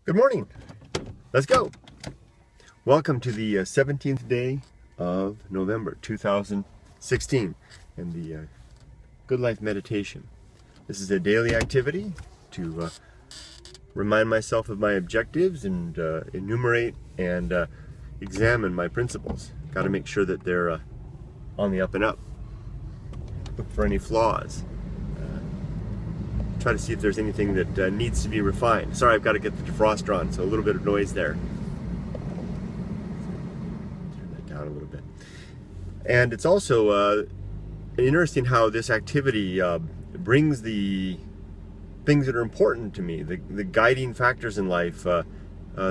Good morning. Let's go. Welcome to the 17th day of November 2016 and the Good Life Meditation. This is a daily activity to remind myself of my objectives and enumerate and examine my principles. Got to make sure that they're on the up and up. Look for any flaws. Try to see if there's anything that needs to be refined. Sorry, I've got to get the defroster on, so a little bit of noise there. Turn that down a little bit. And it's also interesting how this activity brings the things that are important to me, the guiding factors in life,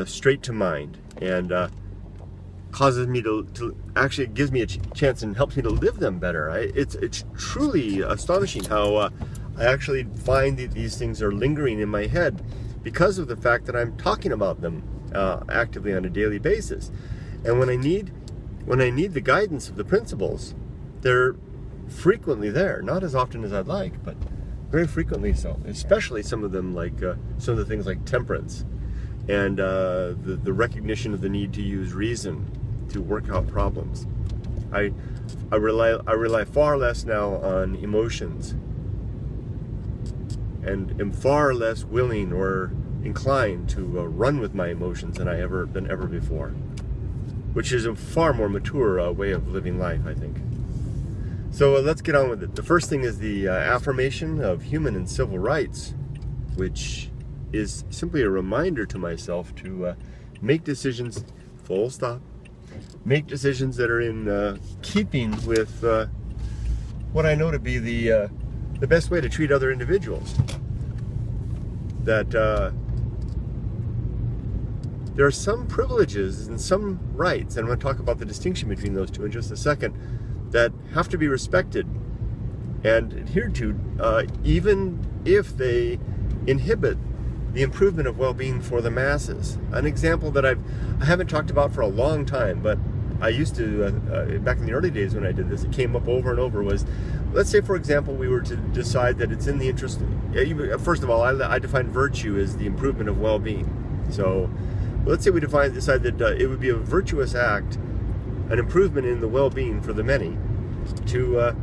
straight to mind, and causes me to actually, it gives me a chance and helps me to live them better. It's truly astonishing how I actually find that these things are lingering in my head because of the fact that I'm talking about them actively on a daily basis. And when I need the guidance of the principles, they're frequently there. Not as often as I'd like, but very frequently so. Especially some of them, like some of the things like temperance and the recognition of the need to use reason to work out problems. I rely far less now on emotions, and am far less willing or inclined to run with my emotions than ever before, which is a far more mature way of living life, I think. So let's get on with it. The first thing is the affirmation of human and civil rights, which is simply a reminder to myself to make decisions, full stop, make decisions that are in keeping with what I know to be the best way to treat other individuals. That there are some privileges and some rights, and I'm going to talk about the distinction between those two in just a second, that have to be respected and adhered to, even if they inhibit the improvement of well-being for the masses. An example that I haven't talked about for a long time, but I used to, back in the early days when I did this, it came up over and over, was, let's say, for example, we were to decide that it's in the interest, first of all, I define virtue as the improvement of well-being. So let's say we decide that it would be a virtuous act, an improvement in the well-being for the many, to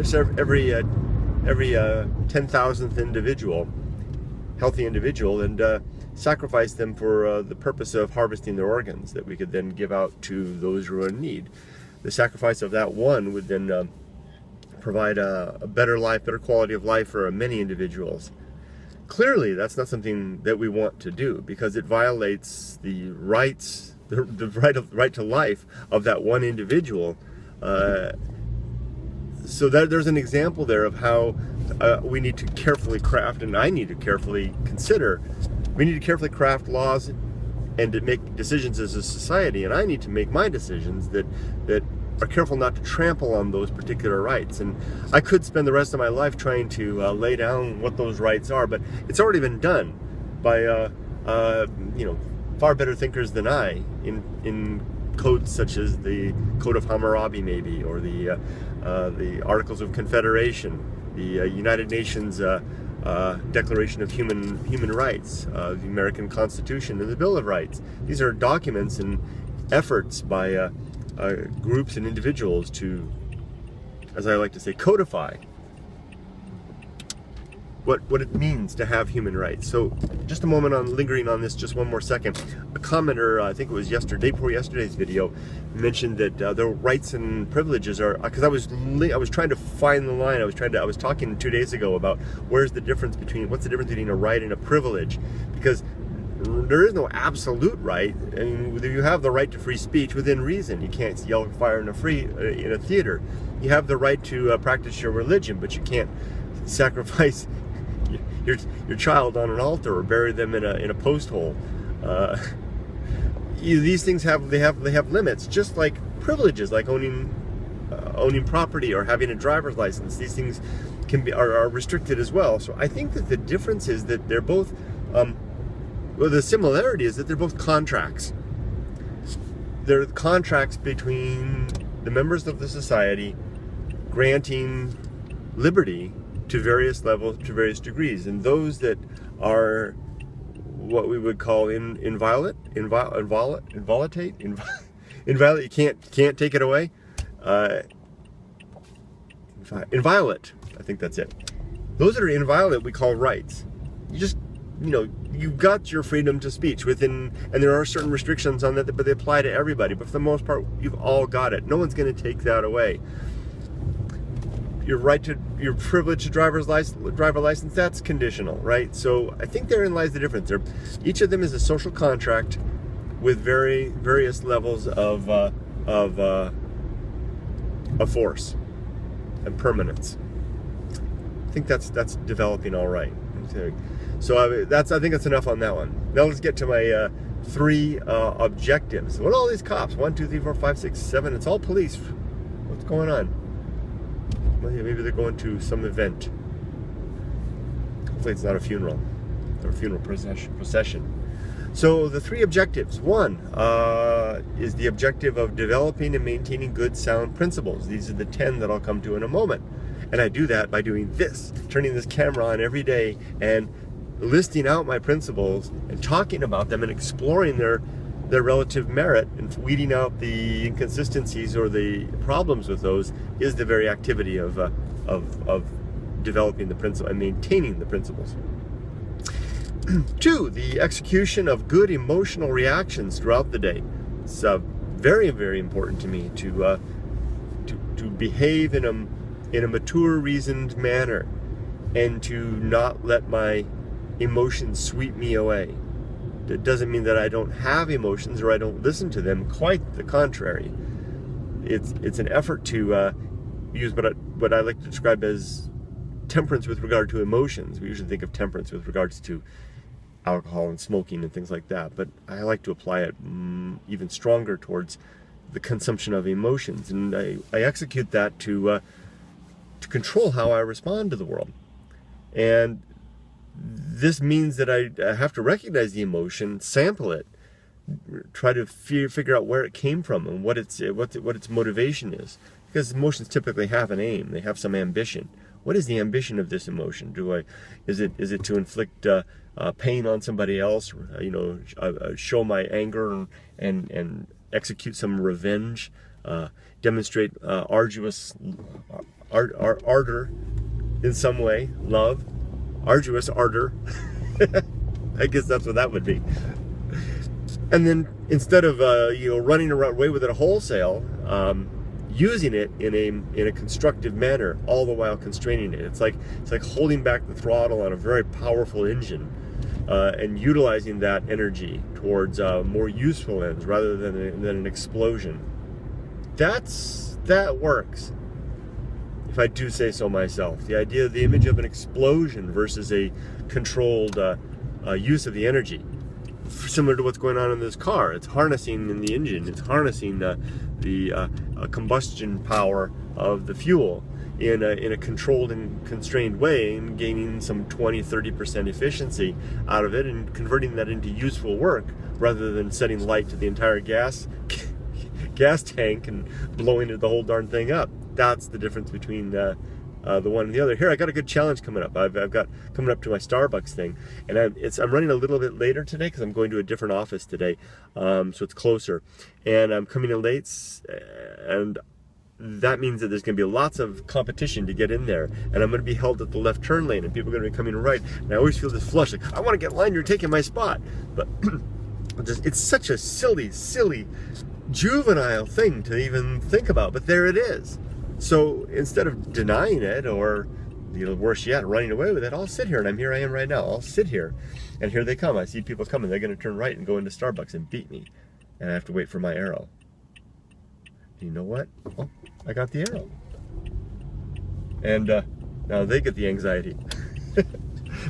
serve every 10,000th individual, healthy individual, and sacrifice them for the purpose of harvesting their organs that we could then give out to those who are in need. The sacrifice of that one would then provide a better life, better quality of life for many individuals. Clearly, that's not something that we want to do because it violates the rights, the right to life of that one individual. So there's an example there of how we need to carefully craft, and I need to carefully consider. We need to carefully craft laws and to make decisions as a society, and I need to make my decisions that are careful not to trample on those particular rights. And I could spend the rest of my life trying to lay down what those rights are, but it's already been done by far better thinkers than I in codes such as the Code of Hammurabi, maybe, or the Articles of Confederation, the United Nations Declaration of Human Rights, the American Constitution, and the Bill of Rights. These are documents and efforts by groups and individuals to, as I like to say, codify what it means to have human rights. So just a moment on lingering on this, just one more second. A commenter, I think it was day before yesterday's video, mentioned that the rights and privileges are, because I was trying to find the line. I was talking 2 days ago about what's the difference between a right and a privilege, because there is no absolute right. I mean, you have the right to free speech within reason. You can't yell fire in a theater. You have the right to practice your religion, but you can't sacrifice your child on an altar or bury them in a post hole. These things have limits, just like privileges, like owning property or having a driver's license. These things are restricted as well. So I think that the difference is that they're both. The similarity is that they're both contracts. They're contracts between the members of the society, granting liberty to various levels, to various degrees, and those that are what we would call inviolate. You can't take it away. Inviolate, I think that's it. Those that are inviolate we call rights. You've got your freedom to speech within, and there are certain restrictions on that, but they apply to everybody. But for the most part, you've all got it. No one's going to take that away. Your privilege to driver license, that's conditional, right? So I think therein lies the difference. Each of them is a social contract with various levels of force and permanence. I think that's developing all right. So I think that's enough on that one. Now let's get to my 3 objectives. What are all these cops? 1, 2, 3, 4, 5, 6, 7. It's all police. What's going on? Well, yeah, maybe they're going to some event. Hopefully it's not a funeral or a funeral procession. So the 3 objectives. 1 is the objective of developing and maintaining good sound principles. These are the 10 that I'll come to in a moment. And I do that by doing this, turning this camera on every day and listing out my principles and talking about them and exploring their relative merit and weeding out the inconsistencies or the problems with those is the very activity of developing the principle and maintaining the principles. 2, the execution of good emotional reactions throughout the day. It's very, very important to me to behave in a mature, reasoned manner and to not let my emotions sweep me away. It doesn't mean that I don't have emotions or I don't listen to them. Quite the contrary. It's an effort to use what I like to describe as temperance with regard to emotions. We usually think of temperance with regards to alcohol and smoking and things like that, but I like to apply it even stronger towards the consumption of emotions, and I execute that to control how I respond to the world. And this means that I have to recognize the emotion, sample it, try to figure out where it came from and what its motivation is. Because emotions typically have an aim; they have some ambition. What is the ambition of this emotion? Is it to inflict pain on somebody else? Show my anger and execute some revenge, demonstrate arduous ardor in some way, love, arduous ardor. I guess that's what that would be. And then instead of running away with it wholesale, using it in a constructive manner, all the while constraining it. It's like holding back the throttle on a very powerful engine, and utilizing that energy towards more useful ends rather than an explosion. That works, if I do say so myself. The idea of the image of an explosion versus a controlled use of the energy. Similar to what's going on in this car. It's harnessing in the engine. It's harnessing the combustion power of the fuel in a controlled and constrained way, and gaining some 20-30% efficiency out of it and converting that into useful work rather than setting light to the entire gas tank and blowing the whole darn thing up. That's the difference between the one and the other. Here, I got a good challenge coming up. I've got coming up to my Starbucks thing, and I'm running a little bit later today because I'm going to a different office today, so it's closer, and I'm coming in late, and that means that there's going to be lots of competition to get in there, and I'm going to be held at the left turn lane, and people are going to be coming right, and I always feel this flush, like, I want to get in line, you're taking my spot, but it's such a silly, juvenile thing to even think about, but there it is. So instead of denying it, or worse yet, running away with it, I'll sit here, and here I am right now. I'll sit here, and here they come. I see people coming. They're going to turn right and go into Starbucks and beat me, and I have to wait for my arrow. You know what? Oh, I got the arrow, and now they get the anxiety.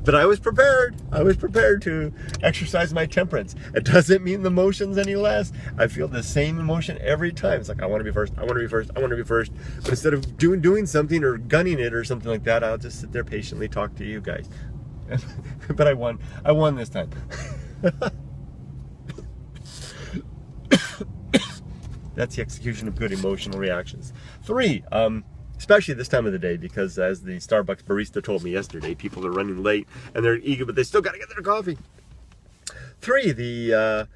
But I was prepared. I was prepared to exercise my temperance. It doesn't mean the emotions any less. I feel the same emotion every time. It's like, I want to be first. I want to be first. I want to be first. But instead of doing something or gunning it or something like that, I'll just sit there patiently talk to you guys. But I won. I won this time. That's the execution of good emotional reactions. 3. Especially this time of the day, because as the Starbucks barista told me yesterday, people are running late and they're eager, but they still got to get their coffee. 3, the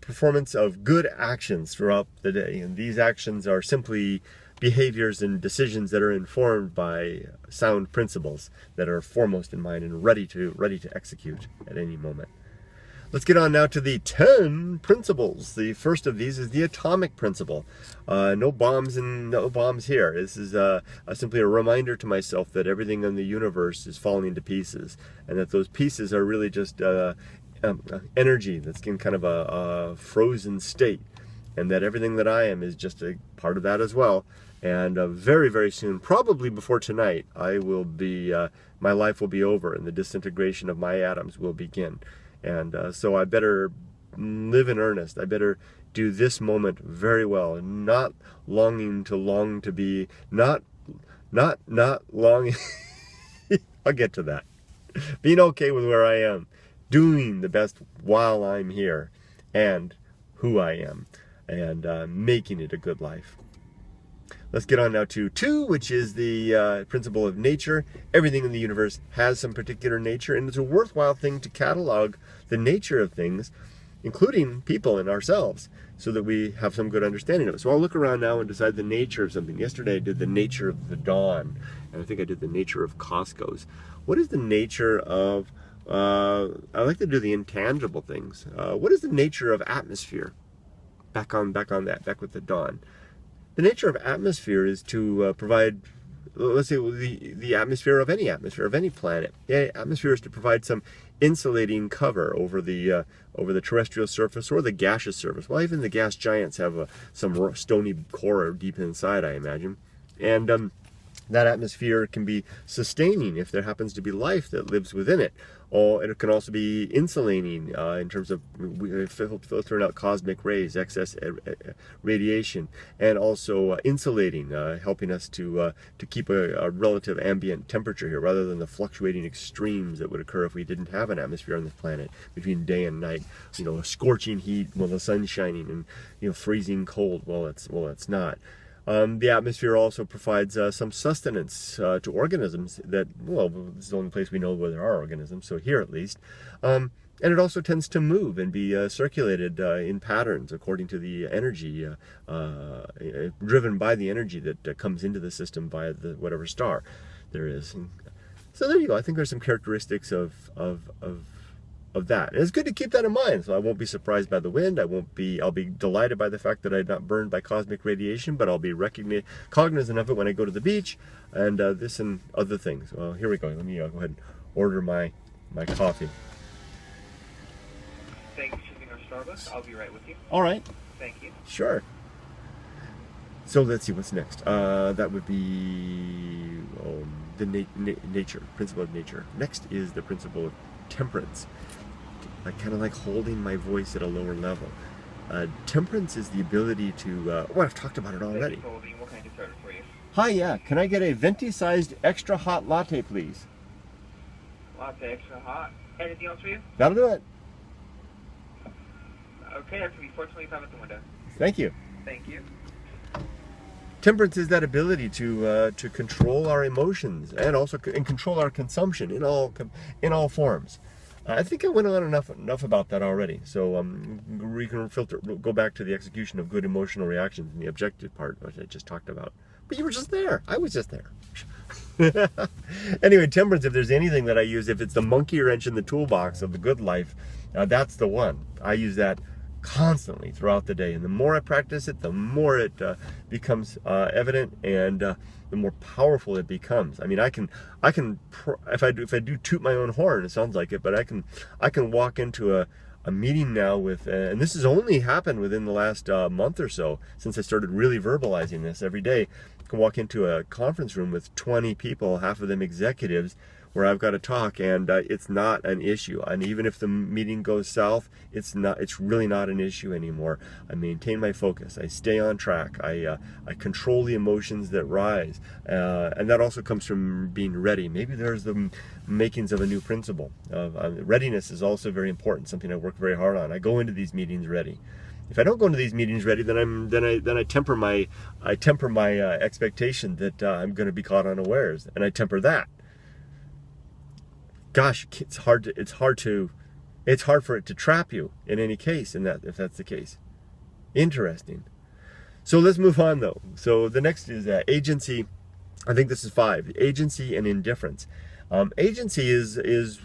performance of good actions throughout the day. And these actions are simply behaviors and decisions that are informed by sound principles that are foremost in mind and ready to execute at any moment. Let's get on now to the 10 principles. The first of these is the atomic principle. No bombs and no bombs here. This is simply a reminder to myself that everything in the universe is falling into pieces, and that those pieces are really just energy that's in kind of a frozen state, and that everything that I am is just a part of that as well. And very, very soon, probably before tonight, I will be, my life will be over, and the disintegration of my atoms will begin. And so I better live in earnest. I better do this moment very well, and not long to be, not longing. I'll get to that. Being okay with where I am, doing the best while I'm here, and who I am, and making it a good life. Let's get on now to 2, which is the principle of nature. Everything in the universe has some particular nature, and it's a worthwhile thing to catalog the nature of things, including people and ourselves, so that we have some good understanding of it. So I'll look around now and decide the nature of something. Yesterday I did the nature of the dawn, and I think I did the nature of Costco's. What is the nature of, I like to do the intangible things. What is the nature of atmosphere? Back with the dawn. The nature of atmosphere is to provide, let's say, the atmosphere of any planet. The atmosphere is to provide some insulating cover over the terrestrial surface or the gaseous surface. Well, even the gas giants have some stony core deep inside, I imagine. And that atmosphere can be sustaining if there happens to be life that lives within it. Or it can also be insulating in terms of filtering out cosmic rays, excess radiation, and also insulating, helping us to keep a relative ambient temperature here, rather than the fluctuating extremes that would occur if we didn't have an atmosphere on this planet between day and night. You know, scorching heat while the sun's shining, and freezing cold while it's not. The atmosphere also provides some sustenance to organisms that, well, this is the only place we know where there are organisms, so here at least. And it also tends to move and be circulated in patterns according to the energy, driven by the energy that comes into the system via whatever star there is. And so there you go. I think there's some characteristics of that. And it's good to keep that in mind, so I won't be surprised by the wind. I'll be delighted by the fact that I'm not burned by cosmic radiation, but I'll be cognizant of it when I go to the beach, and this and other things. Well, here we go. Let me go ahead and order my coffee. Thanks for choosing our Starbucks. I'll be right with you. All right. Thank you. Sure. So let's see what's next. That would be the nature, principle of nature. Next is the principle of temperance. I kind of like holding my voice at a lower level. Temperance is the ability to, I've talked about it already. What can I get started for you? Hi, yeah. Can I get a venti-sized extra hot latte, please? Latte extra hot. Anything else for you? That'll do it. Okay, that's going to be $4.25 at the window. Thank you. Thank you. Temperance is that ability to control our emotions and also control our consumption in all forms. I think I went on enough about that already. So we can go back to the execution of good emotional reactions in the objective part, which I just talked about. But you were just there. I was just there. Anyway, temperance, if there's anything that I use, if it's the monkey wrench in the toolbox of the good life, that's the one. I use that constantly throughout the day, and the more I practice it, the more it becomes evident, and the more powerful it becomes. I mean, I can if I do toot my own horn, it sounds like it, but I can walk into a meeting now with, and this has only happened within the last month or so since I started really verbalizing this every day. I can walk into a conference room with 20 people, half of them executives, where I've got to talk, and it's not an issue. And even if the meeting goes south, it's really not an issue anymore. I maintain my focus. I stay on track. I control the emotions that rise, and that also comes from being ready. Maybe there's the makings of a new principle. Readiness is also very important. Something I work very hard on. I go into these meetings ready. If I don't go into these meetings ready, then I temper my expectation that I'm going to be caught unawares, and I temper that. Gosh, it's hard to it's hard for it to trap you in any case, if that's the case. Interesting. So let's move on though. So the next is agency. I think this is 5. Agency and indifference. Agency is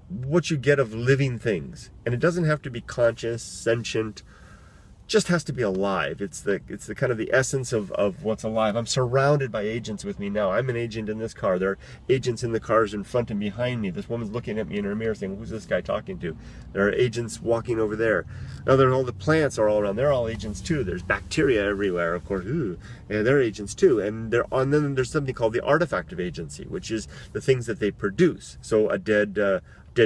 what you get of living things, and it doesn't have to be conscious, sentient. Just has to be alive. It's the kind of the essence of what's alive. I'm surrounded by agents with me now. I'm an agent in this car. There are agents in the cars in front and behind me. This woman's looking at me in her mirror saying, who's this guy talking to? There are agents walking over there. Now all the plants are all around. They're all agents too. There's bacteria everywhere, of course. Ooh, and they're agents too. And then there's something called the artifact of agency, which is the things that they produce. So a dead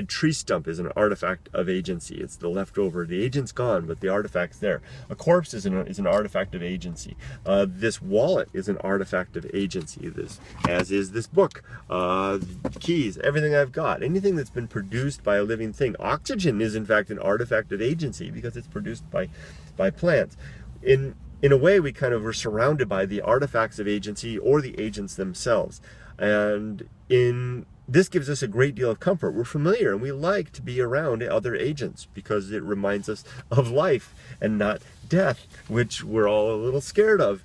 tree stump is an artifact of agency. It's the leftover. The agent's gone, but the artifact's there. A corpse is an artifact of agency. This wallet is an artifact of agency. As is this book, keys, everything I've got, anything that's been produced by a living thing. Oxygen is in fact an artifact of agency because it's produced by plants. In a way, we kind of were surrounded by the artifacts of agency or the agents themselves, and this gives us a great deal of comfort. We're familiar and we like to be around other agents because it reminds us of life and not death, which we're all a little scared of.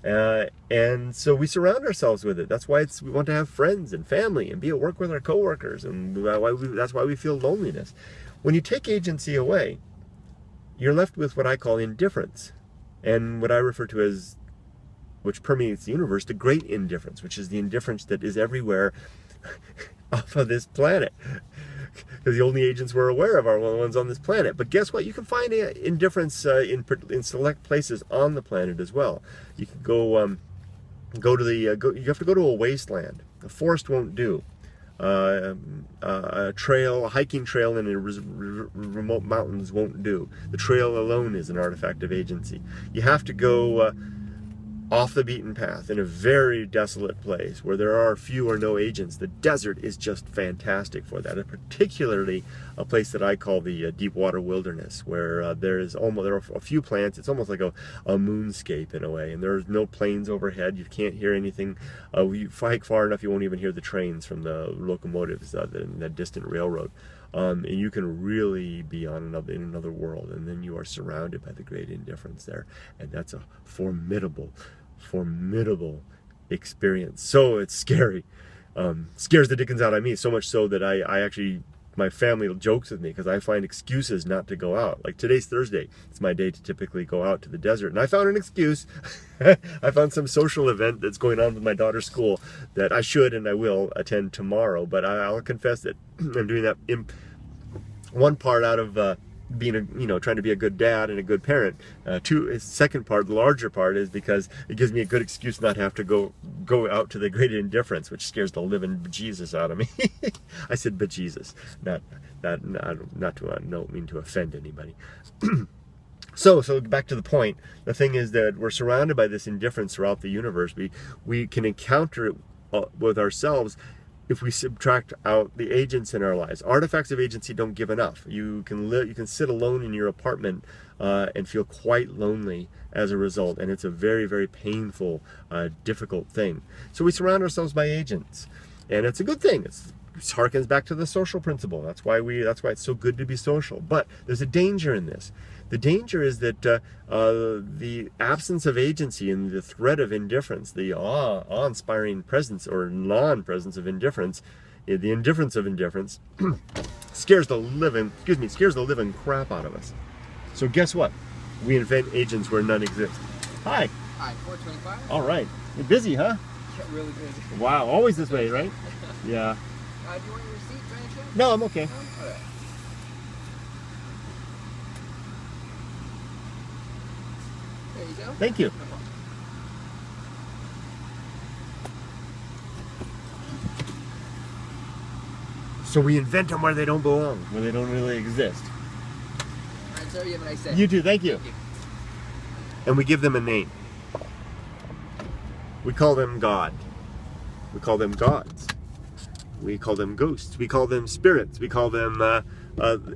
And so we surround ourselves with it. That's why we want to have friends and family and be at work with our coworkers, and that's why we feel loneliness. When you take agency away, you're left with what I call indifference, and what I refer to as, which permeates the universe, the great indifference, which is the indifference that is everywhere off of this planet, because the only agents we're aware of are the ones on this planet. But guess what? You can find indifference in select places on the planet as well. You can you have to go to a wasteland. A forest won't do. A hiking trail in remote mountains won't do. The trail alone is an artifact of agency. You have to go off the beaten path in a very desolate place where there are few or no agents. The desert is just fantastic for that, and particularly a place that I call the deep water wilderness, where there are a few plants. It's almost like a moonscape in a way, and there's no planes overhead. You can't hear anything. You hike far enough, you won't even hear the trains from the locomotives in that distant railroad. And you can really be in another world, and then you are surrounded by the great indifference there, and that's a formidable experience. So it's scary. Scares the dickens out of me, so much so that I actually, my family jokes with me because I find excuses not to go out. Like today's Thursday, it's my day to typically go out to the desert, and I found an excuse. I found some social event that's going on with my daughter's school that I should and I will attend tomorrow, but I'll confess that I'm doing that in one part out of being trying to be a good dad and a good parent. Second part, the larger part, is because it gives me a good excuse not to have to go out to the great indifference, which scares the living bejesus out of me. I said bejesus, I don't mean to offend anybody. So back to the point. The thing is that we're surrounded by this indifference throughout the universe. We can encounter it with ourselves if we subtract out the agents in our lives. Artifacts of agency don't give enough. You can sit alone in your apartment and feel quite lonely as a result, and it's a very, very painful, difficult thing. So we surround ourselves by agents, and it's a good thing. It harkens back to the social principle. That's why it's so good to be social. But there's a danger in this. The danger is that the absence of agency and the threat of indifference, the awe-inspiring presence or non-presence of indifference, the indifference of indifference, scares the living crap out of us. So guess what? We invent agents where none exist. Hi. Hi, 425. All right. You're busy, huh? Yeah, really busy. Wow, always this way, right? Yeah. Do you want your receipt by any chance? No, I'm okay. No? All right. There you go. Thank you. No problem. So we invent them where they don't belong, where they don't really exist. All right, sir, you have a nice day. You too, thank you. Thank you. And we give them a name. We call them God. We call them gods. We call them ghosts. We call them spirits. We call them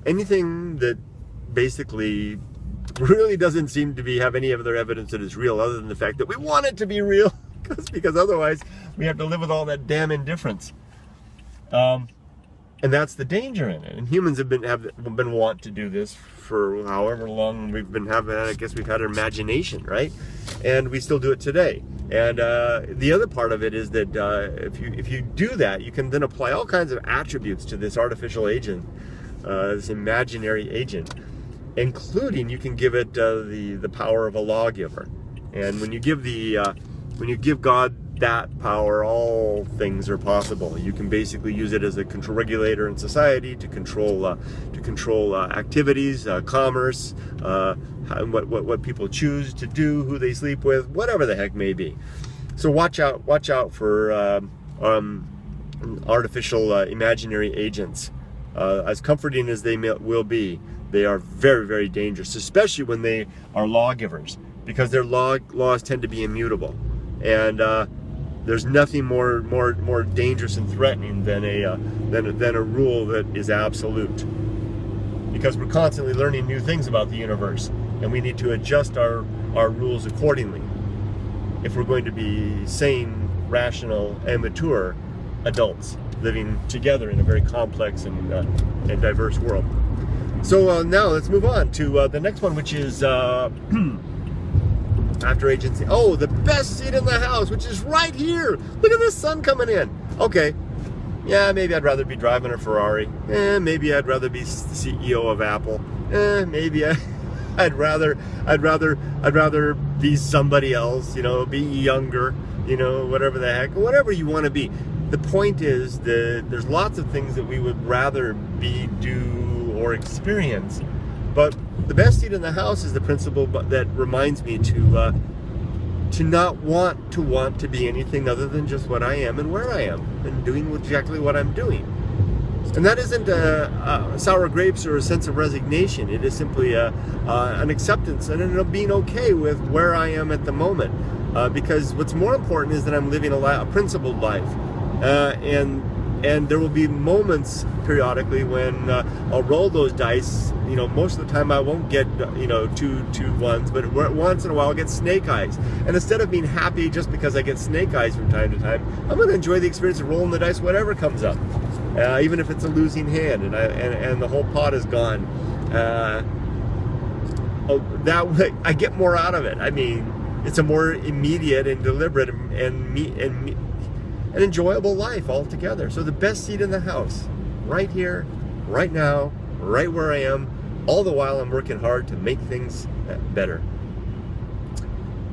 anything that basically really doesn't seem to have any other evidence that it's real, other than the fact that we want it to be real, because otherwise we have to live with all that damn indifference. And that's the danger in it. And humans have been wont to do this for however long we've been having. I guess we've had an imagination, right? And we still do it today. And the other part of it is that if you do that, you can then apply all kinds of attributes to this artificial agent, this imaginary agent, including you can give it the power of a lawgiver. And when you give God that power, all things are possible. You can basically use it as a control regulator in society to control activities, commerce, what people choose to do, who they sleep with, whatever the heck may be. So watch out for artificial imaginary agents. As comforting as they will be, they are very, very dangerous, especially when they are lawgivers, because their laws tend to be immutable. And there's nothing more dangerous and threatening than a rule that is absolute, because we're constantly learning new things about the universe, and we need to adjust our rules accordingly if we're going to be sane, rational, and mature adults living together in a very complex and diverse world. So now let's move on to the next one, which is after agency. Oh, the best seat in the house, which is right here. Look at the sun coming in. Okay, yeah, maybe I'd rather be driving a Ferrari. Maybe I'd rather be the CEO of Apple. Maybe I'd rather be somebody else. You know, be younger. You know, whatever the heck, whatever you want to be. The point is that there's lots of things that we would rather be, do, or experience. But the best seat in the house is the principle that reminds me to not want to be anything other than just what I am and where I am, and doing exactly what I'm doing. And that isn't sour grapes or a sense of resignation. It is simply an acceptance and being okay with where I am at the moment. Because what's more important is that I'm living a principled life. And there will be moments periodically when I'll roll those dice. You know, most of the time I won't get two ones, but once in a while I'll get snake eyes. And instead of being happy just because I get snake eyes from time to time, I'm going to enjoy the experience of rolling the dice, whatever comes up, even if it's a losing hand and the whole pot is gone. That way I get more out of it. I mean, it's a more immediate and deliberate and an enjoyable life altogether. So the best seat in the house, right here, right now, right where I am, all the while I'm working hard to make things better.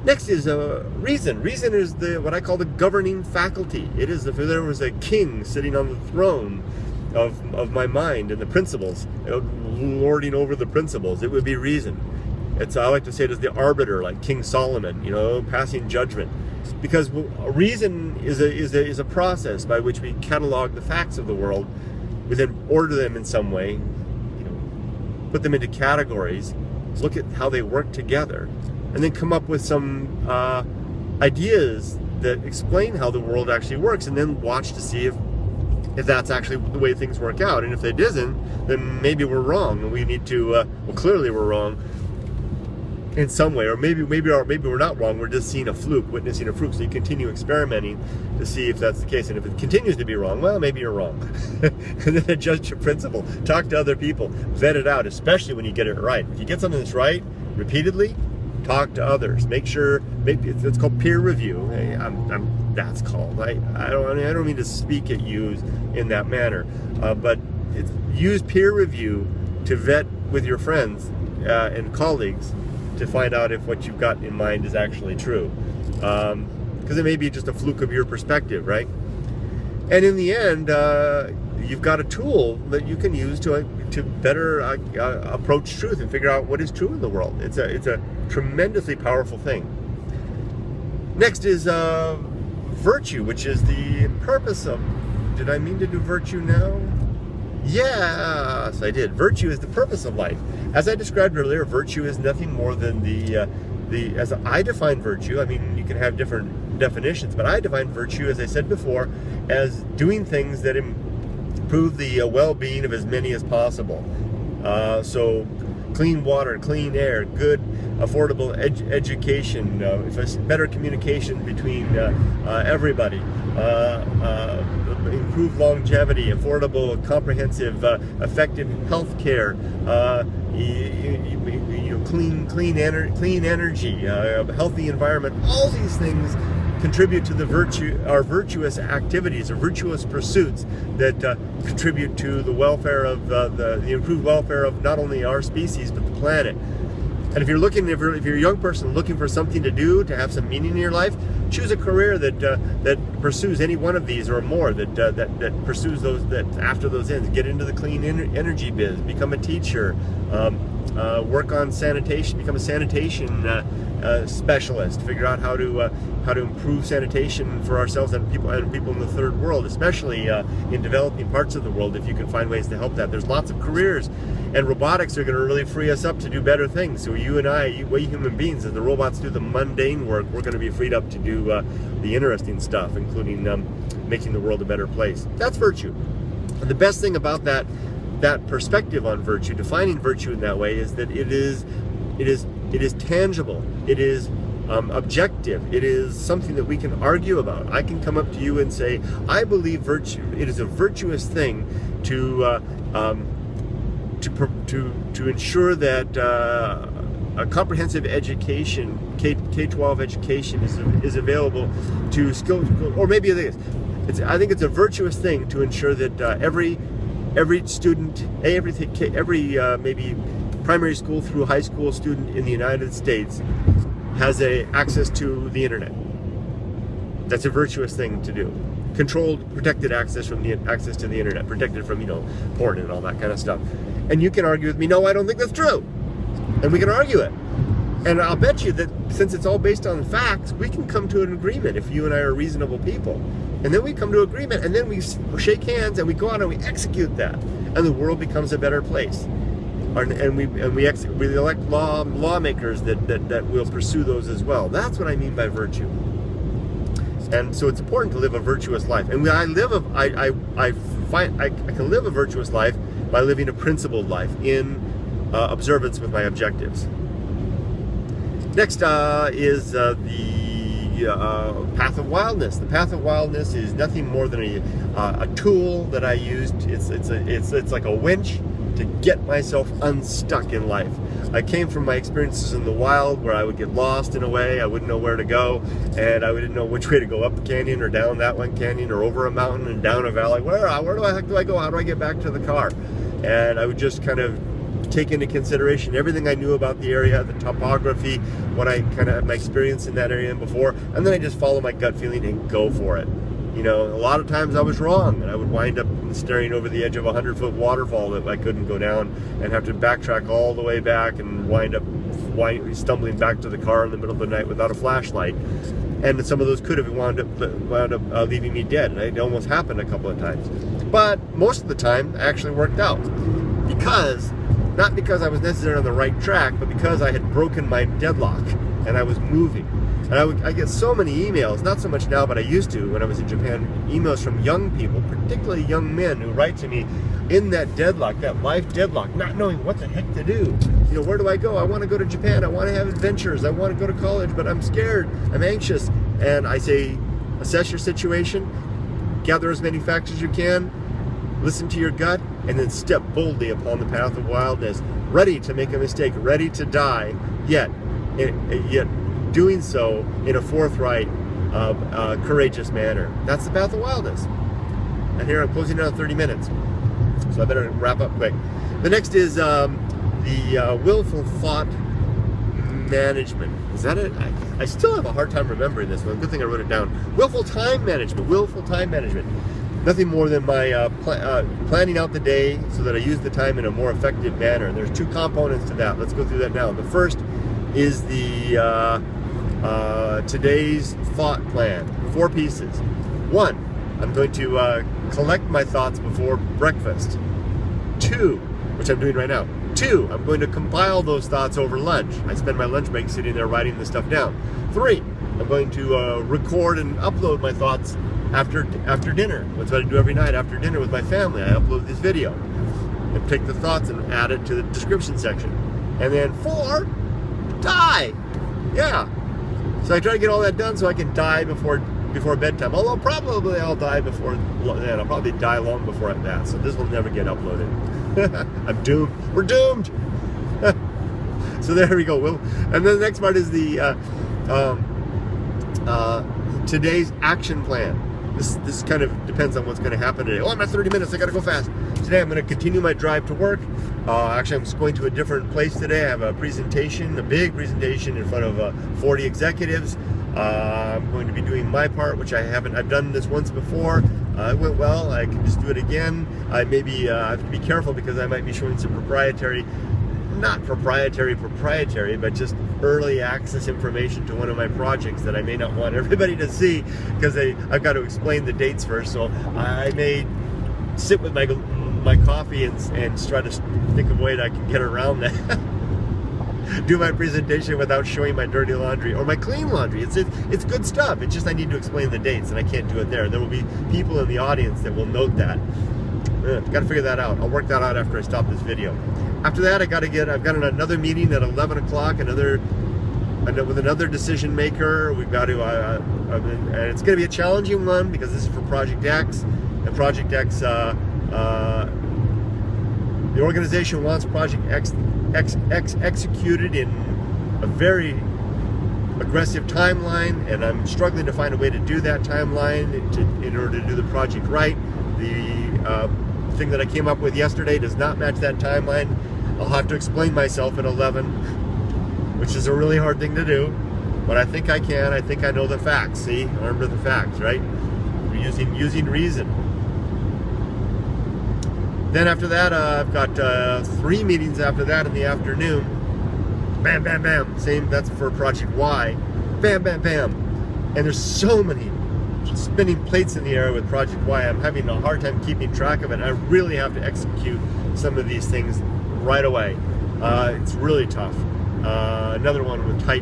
Next is reason. Reason is what I call the governing faculty. It is if there was a king sitting on the throne of my mind and the principles, lording over the principles, it would be reason. I like to say it as the arbiter, like King Solomon, passing judgment. Because reason is a process by which we catalog the facts of the world. We then order them in some way, put them into categories, look at how they work together, and then come up with some ideas that explain how the world actually works, and then watch to see if that's actually the way things work out. And if it isn't, then maybe we're wrong, and we need to. Clearly we're wrong in some way, or maybe we're not wrong. We're just seeing a fluke, witnessing a fluke. So you continue experimenting to see if that's the case, and if it continues to be wrong, well, maybe you're wrong. And then adjust your principle. Talk to other people. Vet it out, especially when you get it right. If you get something that's right repeatedly, talk to others. Make sure. Maybe it's called peer review. That's called. I don't mean to speak at you in that manner, but use peer review to vet with your friends and colleagues, to find out if what you've got in mind is actually true. Because it may be just a fluke of your perspective, right? And in the end, you've got a tool that you can use to better approach truth and figure out what is true in the world. It's a tremendously powerful thing. Next is virtue, which is the purpose of... Did I mean to do virtue now? Yes, I did. Virtue is the purpose of life. As I described earlier, virtue is nothing more than as I define virtue. I mean, you can have different definitions, but I define virtue, as I said before, as doing things that improve the well-being of as many as possible. So clean water, clean air, good, affordable education, better communication between everybody, improved longevity, affordable, comprehensive, effective health care, clean energy, healthy environment. All these things contribute to our virtuous activities or virtuous pursuits that contribute to the welfare of the improved welfare of not only our species but the planet. And if you're a young person looking for something to do, to have some meaning in your life, choose a career that pursues any one of these or more, that pursues those, that after those ends. Get into the clean energy biz, become a teacher, work on sanitation, become a sanitation specialist, figure out how to improve sanitation for ourselves and people in the third world, especially in developing parts of the world, if you can find ways to help that. There's lots of careers, and robotics are going to really free us up to do better things. So you and I, we human beings, as the robots do the mundane work, we're going to be freed up to do the interesting stuff, including making the world a better place. That's virtue. And the best thing about that perspective on virtue, defining virtue in that way, is that it is tangible. It is objective. It is something that we can argue about. I can come up to you and say, I believe virtue. It is a virtuous thing to ensure that a comprehensive education, K-12 education, is available to skilled, or maybe it is. I think it's a virtuous thing to ensure that every student, every maybe primary school through high school student in the United States has access to the internet. That's a virtuous thing to do. Controlled, protected access to the internet, protected from porn and all that kind of stuff. And you can argue with me, no, I don't think that's true. And we can argue it. And I'll bet you that since it's all based on facts, we can come to an agreement if you and I are reasonable people. And then we come to agreement, and then we shake hands and we go out and we execute that, and the world becomes a better place. And we elect lawmakers that will pursue those as well. That's what I mean by virtue. And so it's important to live a virtuous life. And I can live a virtuous life by living a principled life in observance with my objectives. Next is the path of wildness. The path of wildness is nothing more than a tool that I used. It's like a winch to get myself unstuck in life. I came from my experiences in the wild where I would get lost in a way. I wouldn't know where to go, and I wouldn't know which way to go, up a canyon or down that one canyon or over a mountain and down a valley. Where the heck do I go? How do I get back to the car? And I would just kind of take into consideration everything I knew about the area, the topography, what I kind of had my experience in that area before, and then I just follow my gut feeling and go for it. A lot of times I was wrong, and I would wind up staring over the edge of a 100-foot waterfall that I couldn't go down, and have to backtrack all the way back and wind up stumbling back to the car in the middle of the night without a flashlight. And some of those could have wound up leaving me dead, and it almost happened a couple of times. But most of the time, it actually worked out. Not because I was necessarily on the right track, but because I had broken my deadlock, and I was moving. And I get so many emails, not so much now, but I used to when I was in Japan, emails from young people, particularly young men, who write to me in that deadlock, that life deadlock, not knowing what the heck to do. Where do I go? I want to go to Japan. I want to have adventures. I want to go to college, but I'm scared. I'm anxious. And I say, assess your situation, gather as many facts as you can, listen to your gut, and then step boldly upon the path of wildness, ready to make a mistake, ready to die, yet doing so in a forthright, courageous manner. That's the path of wildness. And here I'm closing out 30 minutes, so I better wrap up quick. The next is the willful thought management. Is that it? I still have a hard time remembering this one. Good thing I wrote it down. Willful time management. Willful time management. Nothing more than my planning out the day so that I use the time in a more effective manner. And there's two components to that. Let's go through that now. The first is the today's thought plan. 4 pieces. 1, I'm going to collect my thoughts before breakfast. 2, which I'm doing right now. 2, I'm going to compile those thoughts over lunch. I spend my lunch break sitting there writing this stuff down. 3, I'm going to record and upload my thoughts after dinner. That's what I do every night after dinner with my family. I upload this video and take the thoughts and add it to the description section. And then 4, die. Yeah. So I try to get all that done so I can die before before bedtime. Although probably I'll die before then. I'll probably die long before that. So this will never get uploaded. I'm doomed. We're doomed. So there we go. And then the next part is the today's action plan. This kind of depends on what's going to happen today. Oh, I'm at 30 minutes. I got to go fast. Today I'm going to continue my drive to work. Actually, I'm just going to a different place today. I have a presentation, a big presentation in front of 40 executives. I'm going to be doing my part, which I've done this once before. It went well. I can just do it again. I have to be careful because I might be showing some not proprietary, but just early access information to one of my projects that I may not want everybody to see because I've got to explain the dates first. So I may sit with my coffee and try to think of a way that I can get around that. Do my presentation without showing my dirty laundry or my clean laundry. It's good stuff. It's just I need to explain the dates and I can't do it there. There will be people in the audience that will note that. Got to figure that out. I'll work that out after I stop this video. After that, I've got another meeting at 11 o'clock, with another decision maker. We've got to, and it's going to be a challenging one because this is for Project X, and Project X, the organization wants Project X executed in a very aggressive timeline, and I'm struggling to find a way to do that timeline in order to do the project right. The thing that I came up with yesterday does not match that timeline. I'll have to explain myself at 11, which is a really hard thing to do, but I think I can. I think I know the facts. See, armed with the facts, right? Using reason. Then after that, I've got 3 meetings after that in the afternoon. Bam, bam, bam. Same. That's for Project Y. Bam, bam, bam. And there's so many spinning plates in the air with Project Y. I'm having a hard time keeping track of it. I really have to execute some of these things right away. It's really tough. Another one with tight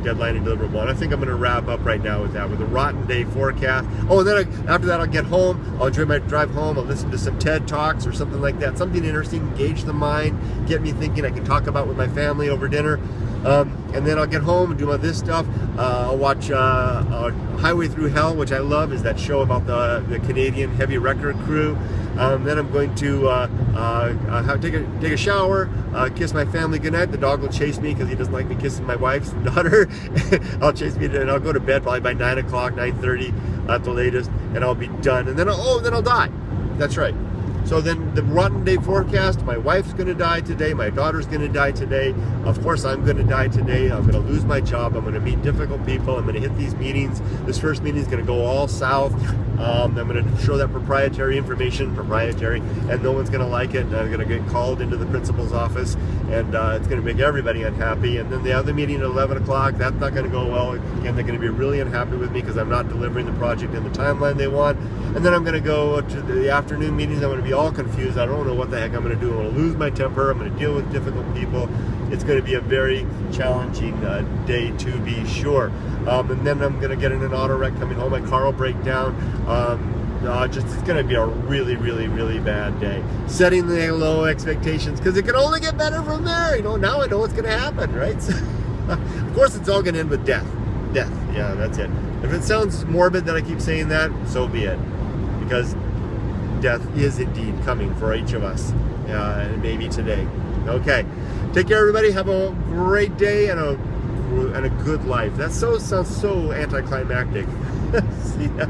deadline and deliverable. And I think I'm going to wrap up right now with that, with a rotten day forecast. Oh, and then after that I'll get home. I'll enjoy my drive home. I'll listen to some TED Talks or something like that. Something interesting, engage the mind, get me thinking I can talk about with my family over dinner. And then I'll get home and do this stuff. I'll watch Highway Through Hell, which I love, is that show about the Canadian heavy record crew. Then I'm going to take a shower, kiss my family goodnight. The dog will chase me because he doesn't like me kissing my wife's daughter. I'll chase me, and I'll go to bed probably by 9 o'clock, 9:30 at the latest, and I'll be done. And then I'll die. That's right. So then the rotten day forecast, my wife's going to die today, my daughter's going to die today, of course I'm going to die today, I'm going to lose my job, I'm going to meet difficult people, I'm going to hit these meetings, this first meeting is going to go all south, I'm going to show that proprietary information, and no one's going to like it, and I'm going to get called into the principal's office, and it's going to make everybody unhappy. And then the other meeting at 11 o'clock, that's not going to go well. Again, they're going to be really unhappy with me because I'm not delivering the project in the timeline they want. And then I'm going to go to the afternoon meetings. I'm going to be all confused. I don't know what the heck I'm going to do. I'm going to lose my temper. I'm going to deal with difficult people. It's going to be a very challenging day, to be sure. And then I'm going to get in an auto wreck coming home. My car will break down. It's going to be a really, really, really bad day. Setting the low expectations, because it can only get better from there. Now I know what's going to happen, right? So, of course, it's all going to end with death. Death, yeah, that's it. If it sounds morbid that I keep saying that, so be it. Because death is indeed coming for each of us. And maybe today. Okay. Take care, everybody. Have a great day and a good life. That sounds so anticlimactic. See ya.